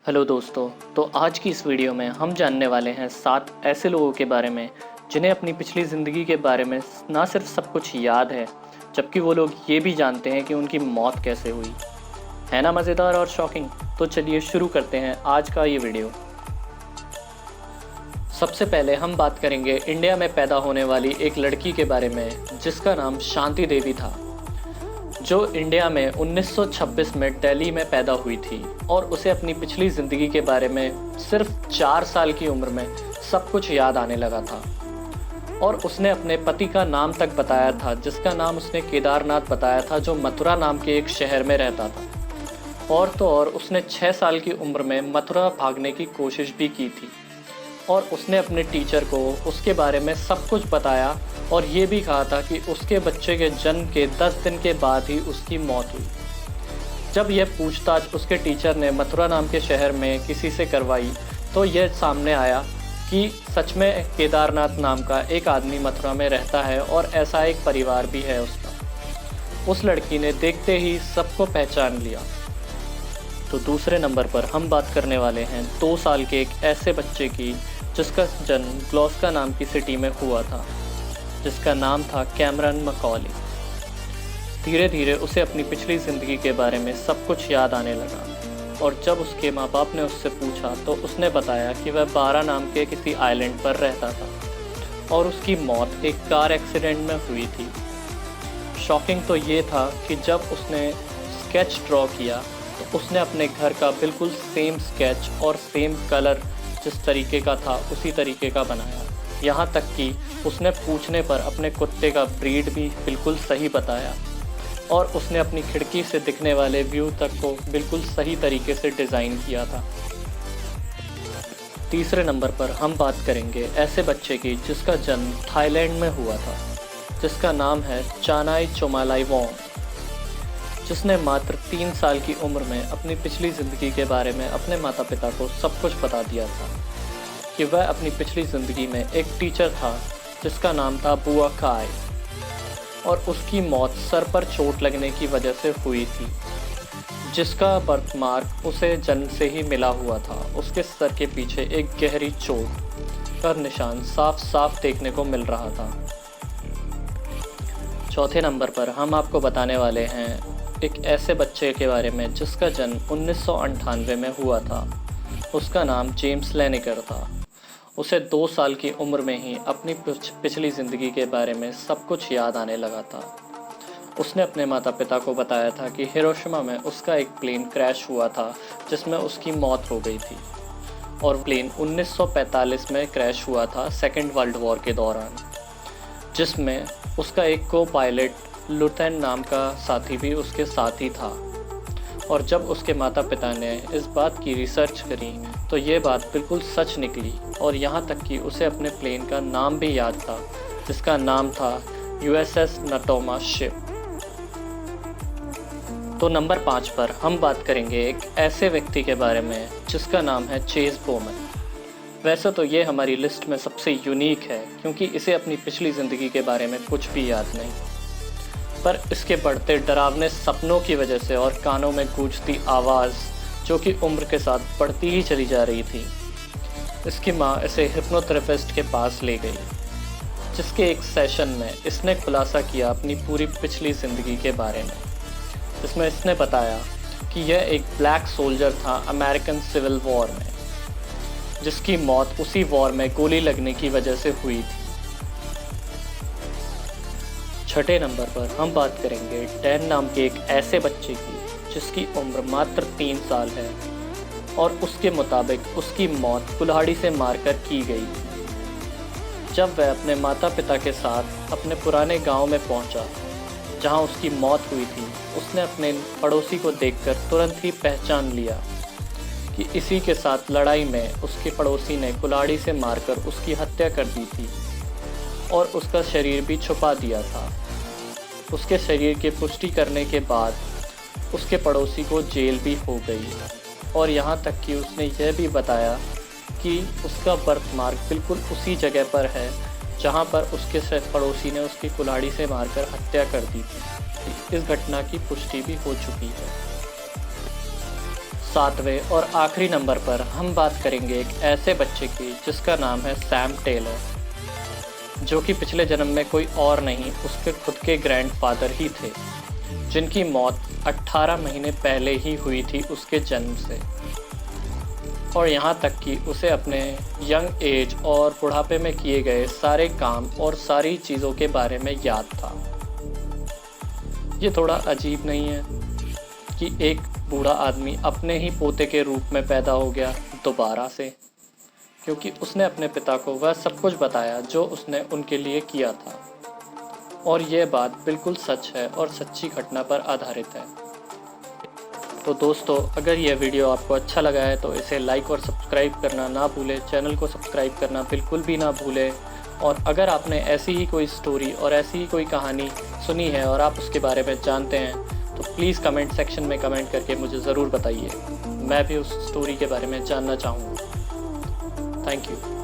Hello दोस्तों। तो आज की इस वीडियो में हम जानने वाले हैं 7 ऐसे लोगों के बारे में जिन्हें अपनी पिछली ज़िंदगी के बारे में ना सिर्फ सब कुछ याद है, जबकि वो लोग ये भी जानते हैं कि उनकी मौत कैसे हुई। है ना मज़ेदार और शॉकिंग? तो चलिए शुरू करते हैं आज का ये वीडियो। सबसे पहले हम बात करेंगे इंडिया में पैदा होने वाली एक लड़की के बारे में जिसका नाम शांति देवी था, जो इंडिया में 1926 में दिल्ली में पैदा हुई थी और उसे अपनी पिछली ज़िंदगी के बारे में सिर्फ 4 साल की उम्र में सब कुछ याद आने लगा था। और उसने अपने पति का नाम तक बताया था, जिसका नाम उसने केदारनाथ बताया था, जो मथुरा नाम के एक शहर में रहता था। और तो और उसने 6 साल की उम्र में मथुरा भागने की कोशिश भी की थी और उसने अपने टीचर को उसके बारे में सब कुछ बताया और ये भी कहा था कि उसके बच्चे के जन्म के 10 दिन के बाद ही उसकी मौत हुई। जब यह पूछताछ उसके टीचर ने मथुरा नाम के शहर में किसी से करवाई तो यह सामने आया कि सच में केदारनाथ नाम का एक आदमी मथुरा में रहता है और ऐसा एक परिवार भी है उसका। उस लड़की ने देखते ही सबको पहचान लिया। तो दूसरे नंबर पर हम बात करने वाले हैं 2 साल के एक ऐसे बच्चे की जिसका जन्म ग्लासगो नाम की सिटी में हुआ था, जिसका नाम था कैमरन मैकॉली। धीरे धीरे उसे अपनी पिछली ज़िंदगी के बारे में सब कुछ याद आने लगा और जब उसके माँ बाप ने उससे पूछा तो उसने बताया कि वह बारा नाम के किसी आइलैंड पर रहता था और उसकी मौत एक कार एक्सीडेंट में हुई थी। शॉकिंग तो ये था कि जब उसने स्केच ड्रॉ किया तो उसने अपने घर का बिल्कुल सेम स्केच और सेम कलर जिस तरीके का था उसी तरीके का बनाया। यहाँ तक कि उसने पूछने पर अपने कुत्ते का ब्रीड भी बिल्कुल सही बताया और उसने अपनी खिड़की से दिखने वाले व्यू तक को बिल्कुल सही तरीके से डिज़ाइन किया था। तीसरे नंबर पर हम बात करेंगे ऐसे बच्चे की जिसका जन्म थाईलैंड में हुआ था, जिसका नाम है चानाई चोमालाइवोंग, जिसने मात्र 3 साल की उम्र में अपनी पिछली ज़िंदगी के बारे में अपने माता पिता को सब कुछ बता दिया था कि वह अपनी पिछली ज़िंदगी में एक टीचर था जिसका नाम था बुआ काय और उसकी मौत सर पर चोट लगने की वजह से हुई थी, जिसका बर्थमार्क उसे जन्म से ही मिला हुआ था। उसके सर के पीछे एक गहरी चोट का निशान साफ साफ देखने को मिल रहा था। चौथे नंबर पर हम आपको बताने वाले हैं एक ऐसे बच्चे के बारे में जिसका जन्म 1998 में हुआ था। उसका नाम जेम्स लेनिकर था। उसे 2 साल की उम्र में ही अपनी पिछली ज़िंदगी के बारे में सब कुछ याद आने लगा था। उसने अपने माता पिता को बताया था कि हिरोशिमा में उसका एक प्लेन क्रैश हुआ था जिसमें उसकी मौत हो गई थी और प्लेन 1945 में क्रैश हुआ था सेकेंड वर्ल्ड वॉर के दौरान, जिसमें उसका एक को पायलट लुथेन नाम का साथी भी उसके साथ ही था। और जब उसके माता पिता ने इस बात की रिसर्च करी तो ये बात बिल्कुल सच निकली और यहाँ तक कि उसे अपने प्लेन का नाम भी याद था, जिसका नाम था USS नटोमा शिप। तो नंबर 5 पर हम बात करेंगे एक ऐसे व्यक्ति के बारे में जिसका नाम है चेज बोमन। वैसे तो ये हमारी लिस्ट में सबसे यूनिक है क्योंकि इसे अपनी पिछली ज़िंदगी के बारे में कुछ भी याद नहीं, पर इसके बढ़ते डरावने सपनों की वजह से और कानों में गूंजती आवाज़ जो कि उम्र के साथ बढ़ती ही चली जा रही थी, इसकी माँ इसे हिप्नोथेरेपिस्ट के पास ले गई, जिसके एक सेशन में इसने खुलासा किया अपनी पूरी पिछली ज़िंदगी के बारे में, जिसमें इसने बताया कि यह एक ब्लैक सोल्जर था अमेरिकन सिविल वॉर में, जिसकी मौत उसी वॉर में गोली लगने की वजह से हुई थी। छठे नंबर पर हम बात करेंगे डैन नाम के एक ऐसे बच्चे की जिसकी उम्र मात्र 3 साल है और उसके मुताबिक उसकी मौत कुल्हाड़ी से मारकर की गई थी। जब वह अपने माता पिता के साथ अपने पुराने गांव में पहुंचा जहां उसकी मौत हुई थी, उसने अपने पड़ोसी को देखकर तुरंत ही पहचान लिया कि इसी के साथ लड़ाई में उसके पड़ोसी ने कुल्हाड़ी से मारकर उसकी हत्या कर दी थी और उसका शरीर भी छुपा दिया था। उसके शरीर की पुष्टि करने के बाद उसके पड़ोसी को जेल भी हो गई और यहाँ तक कि उसने यह भी बताया कि उसका बर्थमार्क बिल्कुल उसी जगह पर है जहाँ पर उसके पड़ोसी ने उसकी कुल्हाड़ी से मारकर हत्या कर दी थी। इस घटना की पुष्टि भी हो चुकी है। 7वें और आखिरी नंबर पर हम बात करेंगे एक ऐसे बच्चे की जिसका नाम है सैम टेलर, जो कि पिछले जन्म में कोई और नहीं उसके खुद के ग्रैंडफादर ही थे, जिनकी मौत 18 महीने पहले ही हुई थी उसके जन्म से। और यहाँ तक कि उसे अपने यंग एज और बुढ़ापे में किए गए सारे काम और सारी चीज़ों के बारे में याद था। ये थोड़ा अजीब नहीं है कि एक बूढ़ा आदमी अपने ही पोते के रूप में पैदा हो गया दोबारा से, क्योंकि उसने अपने पिता को वह सब कुछ बताया जो उसने उनके लिए किया था। और यह बात बिल्कुल सच है और सच्ची घटना पर आधारित है। तो दोस्तों, अगर यह वीडियो आपको अच्छा लगा है तो इसे लाइक और सब्सक्राइब करना ना भूलें, चैनल को सब्सक्राइब करना बिल्कुल भी ना भूलें। और अगर आपने ऐसी ही कोई स्टोरी और ऐसी ही कोई कहानी सुनी है और आप उसके बारे में जानते हैं तो प्लीज़ कमेंट सेक्शन में कमेंट करके मुझे ज़रूर बताइए। मैं भी उस स्टोरी के बारे में जानना चाहूँगा। Thank you.